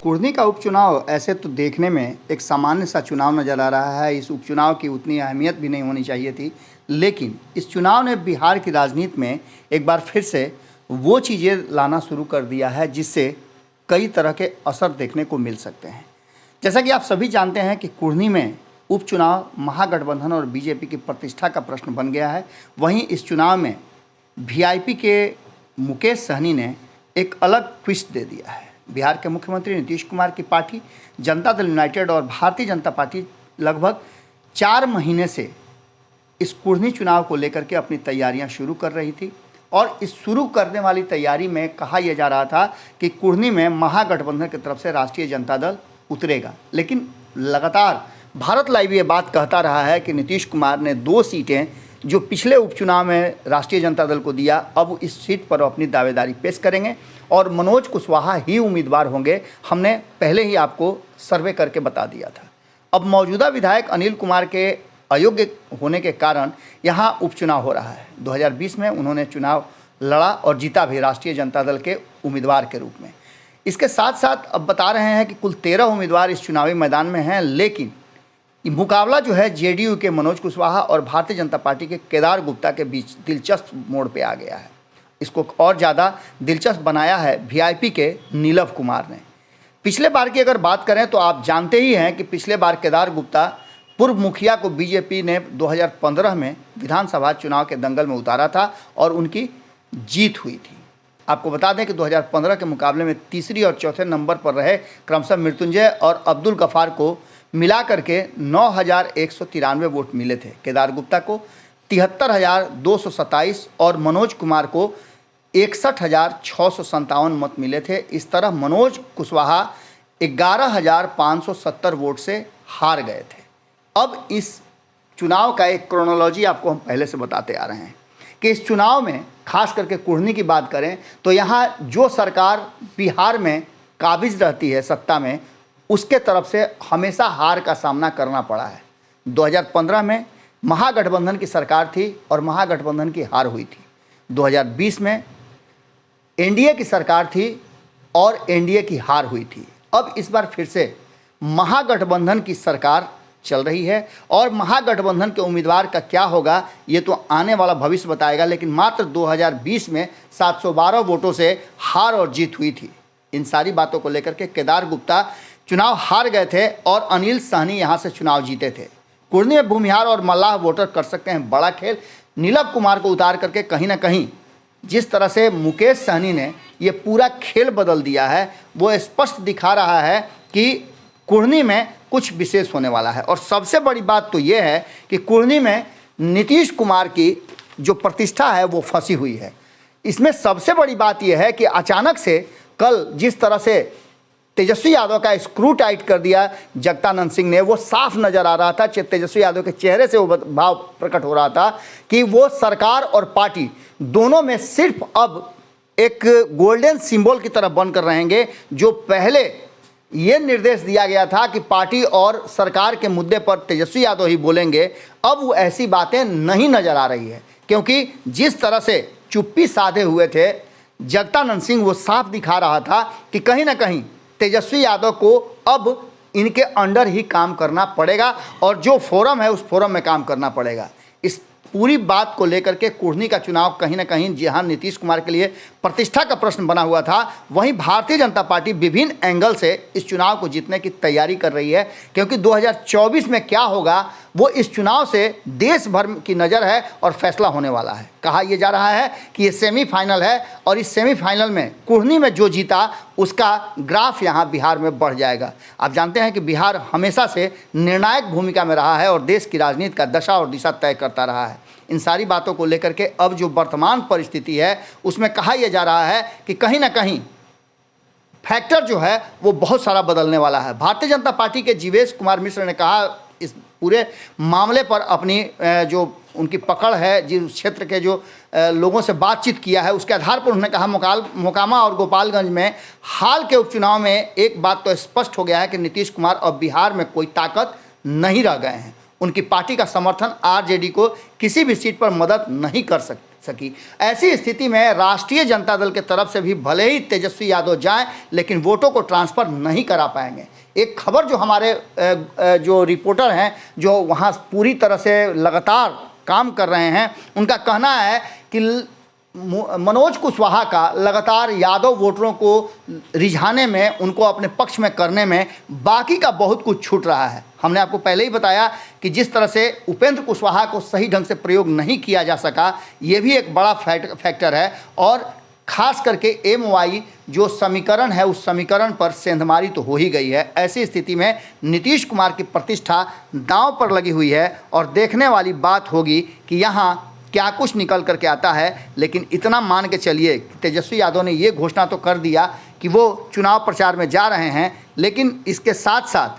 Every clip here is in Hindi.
कुर्नी का उपचुनाव ऐसे तो देखने में एक सामान्य सा चुनाव नज़र आ रहा है। इस उपचुनाव की उतनी अहमियत भी नहीं होनी चाहिए थी, लेकिन इस चुनाव ने बिहार की राजनीति में एक बार फिर से वो चीज़ें लाना शुरू कर दिया है जिससे कई तरह के असर देखने को मिल सकते हैं। जैसा कि आप सभी जानते हैं कि कुर्नी में उपचुनाव महागठबंधन और बीजेपी की प्रतिष्ठा का प्रश्न बन गया है। वहीं इस चुनाव में वीआईपी के मुकेश सहनी ने एक अलग ट्विस्ट दे दिया है। बिहार के मुख्यमंत्री नीतीश कुमार की पार्टी जनता दल यूनाइटेड और भारतीय जनता पार्टी लगभग 4 महीने से इस कुर्नी चुनाव को लेकर के अपनी तैयारियां शुरू कर रही थी और इस शुरू करने वाली तैयारी में कहा यह जा रहा था कि कुर्नी में महागठबंधन की तरफ से राष्ट्रीय जनता दल उतरेगा। लेकिन लगातार भारत लाइव ये बात कहता रहा है कि नीतीश कुमार ने 2 सीटें जो पिछले उपचुनाव में राष्ट्रीय जनता दल को दिया, अब इस सीट पर अपनी दावेदारी पेश करेंगे और मनोज कुशवाहा ही उम्मीदवार होंगे। हमने पहले ही आपको सर्वे करके बता दिया था। अब मौजूदा विधायक अनिल कुमार के अयोग्य होने के कारण यहाँ उपचुनाव हो रहा है। 2020 में उन्होंने चुनाव लड़ा और जीता भी राष्ट्रीय जनता दल के उम्मीदवार के रूप में। इसके साथ साथ अब बता रहे हैं कि कुल 13 उम्मीदवार इस चुनावी मैदान में हैं, लेकिन मुकाबला जो है जेडीयू के मनोज कुशवाहा और भारतीय जनता पार्टी के केदार गुप्ता के बीच दिलचस्प मोड़ पे आ गया है। इसको और ज़्यादा दिलचस्प बनाया है वीआईपी के नीलव कुमार ने। पिछले बार की अगर बात करें तो आप जानते ही हैं कि पिछले बार केदार गुप्ता पूर्व मुखिया को बीजेपी ने 2015 में विधानसभा चुनाव के दंगल में उतारा था और उनकी जीत हुई थी। आपको बता दें कि 2015 के मुकाबले में तीसरी और चौथे नंबर पर रहे क्रमशः मृत्युंजय और अब्दुल गफार को मिला करके 9,193 वोट मिले थे। केदार गुप्ता को 73,227 और मनोज कुमार को 61,657 मत मिले थे। इस तरह मनोज कुशवाहा 11,570 वोट से हार गए थे। अब इस चुनाव का एक क्रोनोलॉजी आपको हम पहले से बताते आ रहे हैं कि इस चुनाव में खास करके कुर्नी की बात करें तो यहाँ जो सरकार बिहार में काबिज रहती है सत्ता में, उसके तरफ से हमेशा हार का सामना करना पड़ा है। 2015 में महागठबंधन की सरकार थी और महागठबंधन की हार हुई थी। 2020 में एनडीए की सरकार थी और एनडीए की हार हुई थी। अब इस बार फिर से महागठबंधन की सरकार चल रही है और महागठबंधन के उम्मीदवार का क्या होगा ये तो आने वाला भविष्य बताएगा, लेकिन मात्र 2020 में 712 वोटों से हार और जीत हुई थी। इन सारी बातों को लेकर के केदार गुप्ता चुनाव हार गए थे और अनिल सहनी यहाँ से चुनाव जीते थे। कुर्नी में भूमिहार और मल्लाह वोटर कर सकते हैं बड़ा खेल। नीलव कुमार को उतार करके कहीं ना कहीं जिस तरह से मुकेश सहनी ने ये पूरा खेल बदल दिया है, वो स्पष्ट दिखा रहा है कि कुर्नी में कुछ विशेष होने वाला है। और सबसे बड़ी बात तो ये है कि कुर्नी में नीतीश कुमार की जो प्रतिष्ठा है वो फंसी हुई है। इसमें सबसे बड़ी बात यह है कि अचानक से कल जिस तरह से तेजस्वी यादव का स्क्रू टाइट कर दिया जगदानंद सिंह ने, वो साफ नज़र आ रहा था। तेजस्वी यादव के चेहरे से वो भाव प्रकट हो रहा था कि वो सरकार और पार्टी दोनों में सिर्फ अब एक गोल्डन सिंबल की तरह बनकर रहेंगे। जो पहले ये निर्देश दिया गया था कि पार्टी और सरकार के मुद्दे पर तेजस्वी यादव ही बोलेंगे, अब वो ऐसी बातें नहीं नज़र आ रही है, क्योंकि जिस तरह से चुप्पी साधे हुए थे जगदानंद सिंह, वो साफ दिखा रहा था कि कहीं ना कहीं तेजस्वी यादव को अब इनके अंडर ही काम करना पड़ेगा और जो फोरम है उस फोरम में काम करना पड़ेगा। इस पूरी बात को लेकर के कुर्नी का चुनाव कहीं ना कहीं जहां नीतीश कुमार के लिए प्रतिष्ठा का प्रश्न बना हुआ था, वहीं भारतीय जनता पार्टी विभिन्न एंगल से इस चुनाव को जीतने की तैयारी कर रही है, क्योंकि 2024 में क्या होगा वो इस चुनाव से देश भर की नज़र है और फैसला होने वाला है। कहा यह जा रहा है कि ये सेमीफाइनल है और इस सेमीफाइनल में कुर्नी में जो जीता उसका ग्राफ यहाँ बिहार में बढ़ जाएगा। आप जानते हैं कि बिहार हमेशा से निर्णायक भूमिका में रहा है और देश की राजनीति का दशा और दिशा तय करता रहा है। इन सारी बातों को लेकर के अब जो वर्तमान परिस्थिति है उसमें कहा यह जा रहा है कि कहीं ना कहीं फैक्टर जो है वो बहुत सारा बदलने वाला है। भारतीय जनता पार्टी के जीवेश कुमार मिश्र ने कहा इस पूरे मामले पर अपनी जो उनकी पकड़ है, जिस क्षेत्र के जो लोगों से बातचीत किया है उसके आधार पर उन्होंने कहा मोकामा और गोपालगंज में हाल के उपचुनाव में एक बात तो स्पष्ट हो गया है कि नीतीश कुमार अब बिहार में कोई ताकत नहीं रह गए हैं। उनकी पार्टी का समर्थन आरजेडी को किसी भी सीट पर मदद नहीं कर सकते। सकी। ऐसी स्थिति में राष्ट्रीय जनता दल के तरफ से भी भले ही तेजस्वी यादव जाएं, लेकिन वोटों को ट्रांसफ़र नहीं करा पाएंगे। एक खबर जो हमारे जो रिपोर्टर हैं जो वहाँ पूरी तरह से लगातार काम कर रहे हैं, उनका कहना है कि मनोज कुशवाहा का लगातार यादव वोटरों को रिझाने में, उनको अपने पक्ष में करने में बाकी का बहुत कुछ छूट रहा है। हमने आपको पहले ही बताया कि जिस तरह से उपेंद्र कुशवाहा को सही ढंग से प्रयोग नहीं किया जा सका, ये भी एक बड़ा फैक्टर है। और खास करके MY जो समीकरण है, उस समीकरण पर सेंधमारी तो हो ही गई है। ऐसी स्थिति में नीतीश कुमार की प्रतिष्ठा दांव पर लगी हुई है और देखने वाली बात होगी कि यहाँ क्या कुछ निकल करके आता है। लेकिन इतना मान के चलिए, तेजस्वी यादव ने ये घोषणा तो कर दिया कि वो चुनाव प्रचार में जा रहे हैं, लेकिन इसके साथ साथ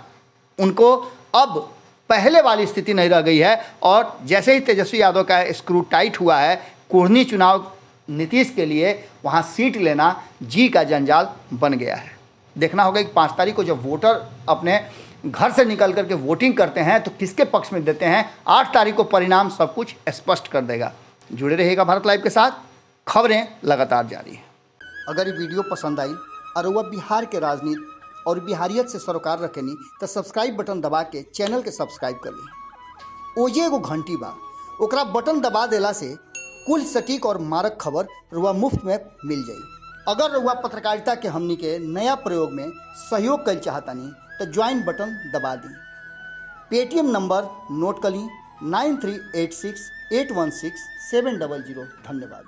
उनको अब पहले वाली स्थिति नहीं रह गई है। और जैसे ही तेजस्वी यादव का स्क्रू टाइट हुआ है, कुढ़नी चुनाव नीतीश के लिए वहाँ सीट लेना जी का जंजाल बन गया है। देखना होगा कि 5 तारीख को जब वोटर अपने घर से निकल करके वोटिंग करते हैं तो किसके पक्ष में देते हैं। 8 तारीख को परिणाम सब कुछ स्पष्ट कर देगा। जुड़े रहिएगा भारत लाइव के साथ, खबरें लगातार जारी हैं। अगर ये वीडियो पसंद आई और वह बिहार के राजनीति और बिहारियत से सरोकार रखेनी तो सब्सक्राइब बटन दबा के चैनल के सब्सक्राइब कर ली। ओजे एगो घंटी बा, ओकरा बटन दबा देला से कुल सटीक और मारक खबर रुआ मुफ्त में मिल जाई। अगर रुआ पत्रकारिता के हमनी के नया प्रयोग में सहयोग कर चाहतानी तो ज्वाइन बटन दबा दी। पेटीएम नंबर नोट कर ली 9386816700। धन्यवाद।